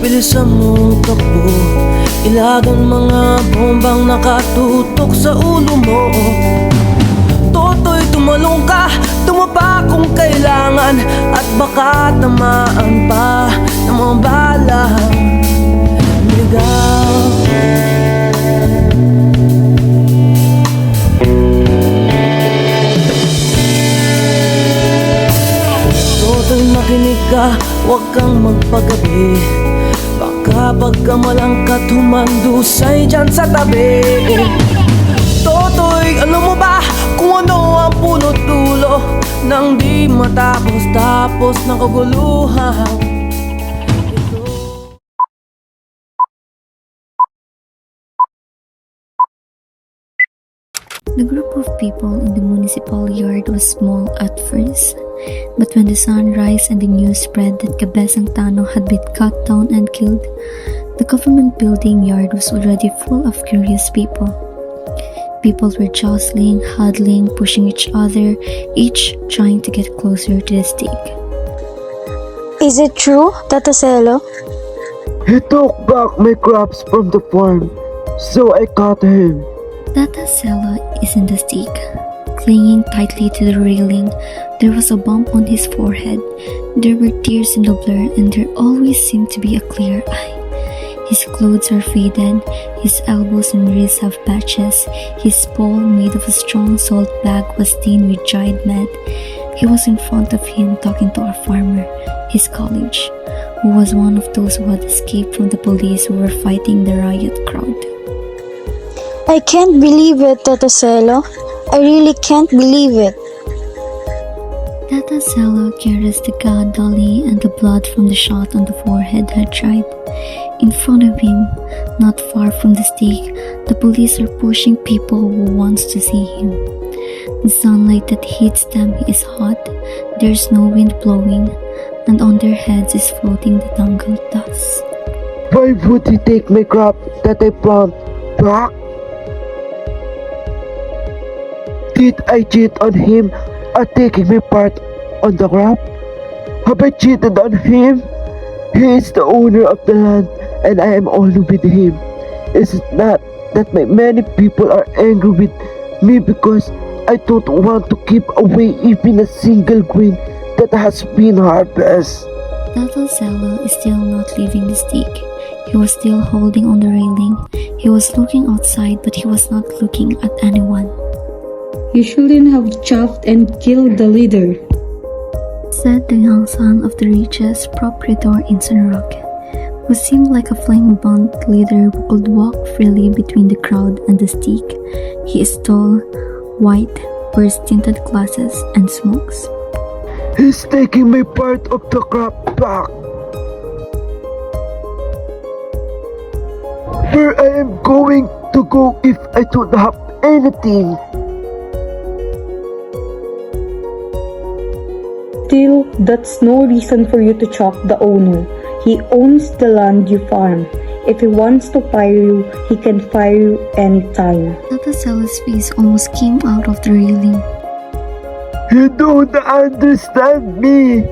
bilisan mo takbo. Ilagan mga bombang nakatutok sa ulo mo. Toto'y tumalong ka, tumapa kung kailangan, at baka tamaan pa ng mga balang ligaw. Toto'y makinig ka, huwag kang magpagabi. Baka pagkamalangkat humandusay dyan sa tabi. Toto'y alam mo ba kung ano ang punot dulo nang di matapos-tapos ng kaguluhan? The group of people in the municipal yard was small at first, but when the sun rose and the news spread that Cabezang Tano had been cut down and killed, the government building yard was already full of curious people. People were jostling, huddling, pushing each other, each trying to get closer to the stake. Is it true, Tata Selo? He took back my crops from the farm, so I caught him. Tata Selo is in the stake. Clinging tightly to the railing, there was a bump on his forehead. There were tears in the blur, and there always seemed to be a clear eye. His clothes are faded, his elbows and wrists have patches, his pole made of a strong salt bag was stained with dried mud. He was in front of him talking to a farmer, his colleague, who was one of those who had escaped from the police who were fighting the riot crowd. I can't believe it, Tata Selo. I really can't believe it. Tata Selo caressed the god dolly, and the blood from the shot on the forehead had dried. In front of him, not far from the stake, the police are pushing people who wants to see him. The sunlight that hits them is hot, there's no wind blowing, and on their heads is floating the tangled dust. Why would he take my crop that I plant back? Did I cheat on him at taking my part on the crop? Have I cheated on him? He is the owner of the land and I am only with him. Is it not that many people are angry with me because I don't want to keep away even a single grain that has been harvested? Tata Selo is still not leaving the stake. He was still holding on the railing. He was looking outside, but he was not looking at anyone. You shouldn't have chopped and killed the leader, said the young son of the richest proprietor in San Roque, who seemed like a flamboyant leader who could walk freely between the crowd and the stake. He is tall, white, wears tinted glasses, and smokes. He's taking my part of the crop back. Where I am going to go if I don't have anything? Still, that's no reason for you to chop the owner. He owns the land you farm. If he wants to fire you, he can fire you anytime. Tata Selo's face almost came out of the railing. You don't understand me,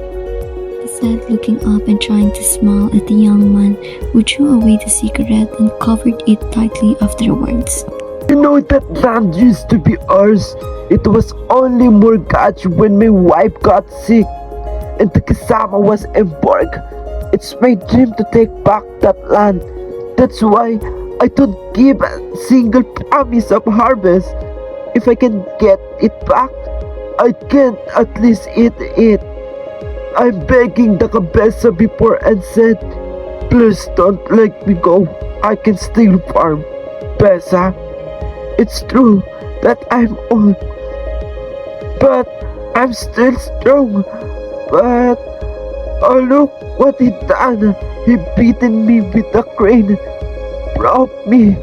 He said, looking up and trying to smile at the young man who threw away the cigarette and covered it tightly afterwards. You know that land used to be ours. It was only mortgaged when my wife got sick and the kasama was embarked. It's my dream to take back that land. That's why I don't give a single promise of harvest. If I can get it back, I can at least eat it. I'm begging the cabeza before and said, please don't let me go. I can still farm. Besa, it's true that I'm old, but I'm still strong. But oh, look what he done. He beaten me with a crane. Broke me.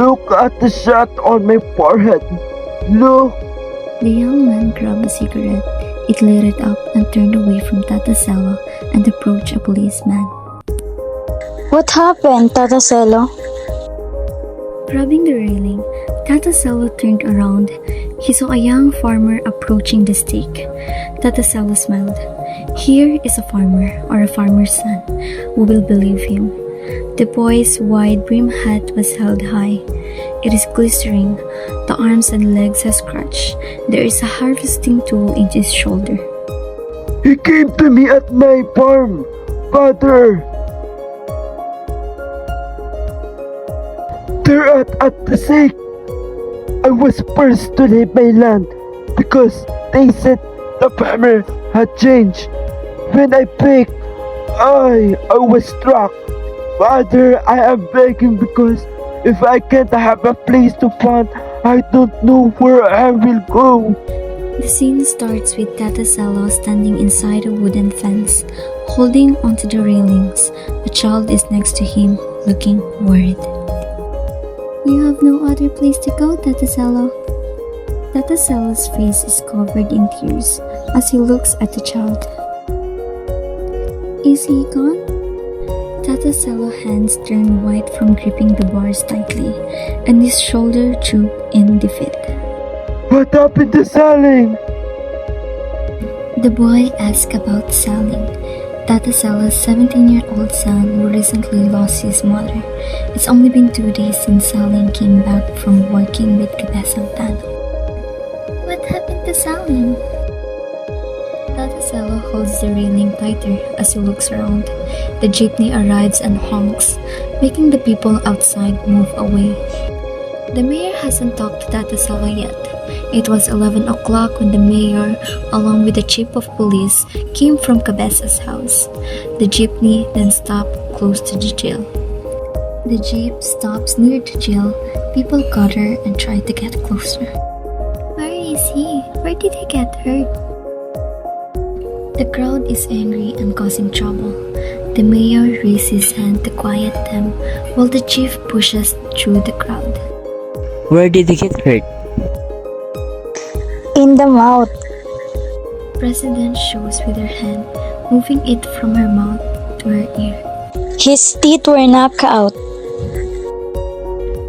Look at the shot on my forehead. Look. The young man grabbed a cigarette. It lit it up and turned away from Tata Selo and approached a policeman. What happened, Tata Selo? Grabbing the railing, Tata Selo turned around. He saw a young farmer approaching the stake. Tata Selo smiled. Here is a farmer, or a farmer's son, who will believe him. The boy's wide brim hat was held high. It is glistening. The arms and legs are scratched. There is a harvesting tool in his shoulder. He came to me at my farm, Father. There at the sake. I was forced to leave my land because they said the farmer had changed. When I begged, I was struck. Father, I am begging because if I can't have a place to farm, I don't know where I will go. The scene starts with Tata Selo standing inside a wooden fence, holding onto the railings. A child is next to him, looking worried. You have no other place to go, Tata Selo. Tata Selo's face is covered in tears as he looks at the child. Is he gone? Tata Selo's hands turn white from gripping the bars tightly, and his shoulder droop in defeat. What happened to Saling? The boy asks about Saling, Tata Selo's 17-year-old son who recently lost his mother. It's only been 2 days since Saling came back from working with Kabesang Tano. What happened to Saling? Tata Selo holds the railing tighter as he looks around. The jeepney arrives and honks, making the people outside move away. The mayor hasn't talked to Tata Selo yet. It was 11 o'clock when the mayor, along with the chief of police, came from Cabeza's house. The jeepney then stopped close to the jail. The jeep stops near the jail. People gather and try to get closer. Where is he? Where did he get hurt? The crowd is angry and causing trouble. The mayor raises his hand to quiet them while the chief pushes through the crowd. Where did he get hurt? In the mouth. President shows with her hand, moving it from her mouth to her ear. His teeth were knocked out.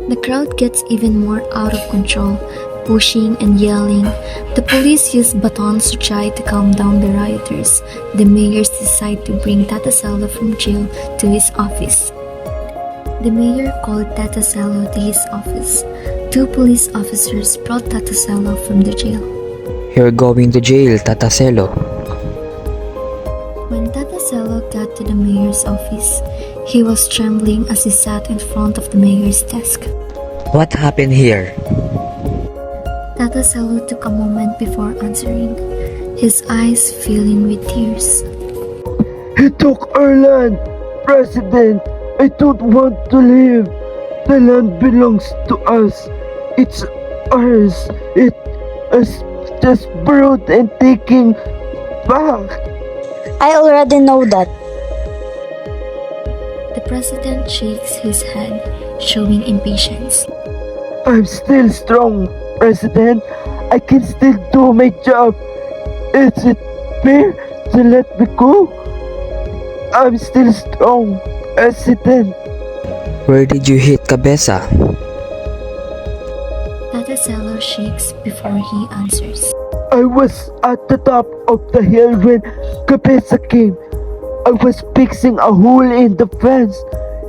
The crowd gets even more out of control, pushing and yelling. The police use batons to try to calm down the rioters. The mayors decide to bring Tata Selo from jail to his office. The mayor called Tata Selo to his office. 2 police officers brought Tata Selo from the jail. You're going to jail, Tata Selo. When Tata Selo got to the mayor's office, he was trembling as he sat in front of the mayor's desk. What happened here? Tata Selo took a moment before answering, his eyes filling with tears. He took our land, President. I don't want to live. The land belongs to us. It's ours. It is just borrowed and taken back. I already know that. The president shakes his head, showing impatience. I'm still strong, President. I can still do my job. Is it fair to let me go? I'm still strong, President. Where did you hit Cabeza? Tata Selo shakes before he answers. I was at the top of the hill when Cabeza came. I was fixing a hole in the fence.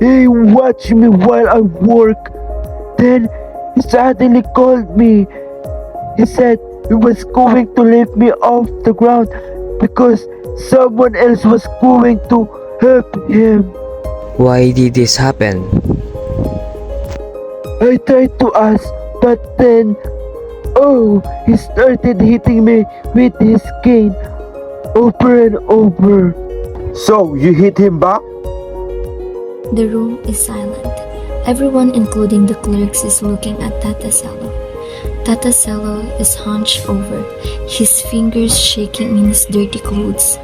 He watched me while I work. Then he suddenly called me. He said he was going to lift me off the ground because someone else was going to help him. Why did this happen? I tried to ask, but then, he started hitting me with his cane over and over. So, you hit him back? The room is silent. Everyone, including the clerks, is looking at Tata Selo. Tata Selo is hunched over, his fingers shaking in his dirty clothes.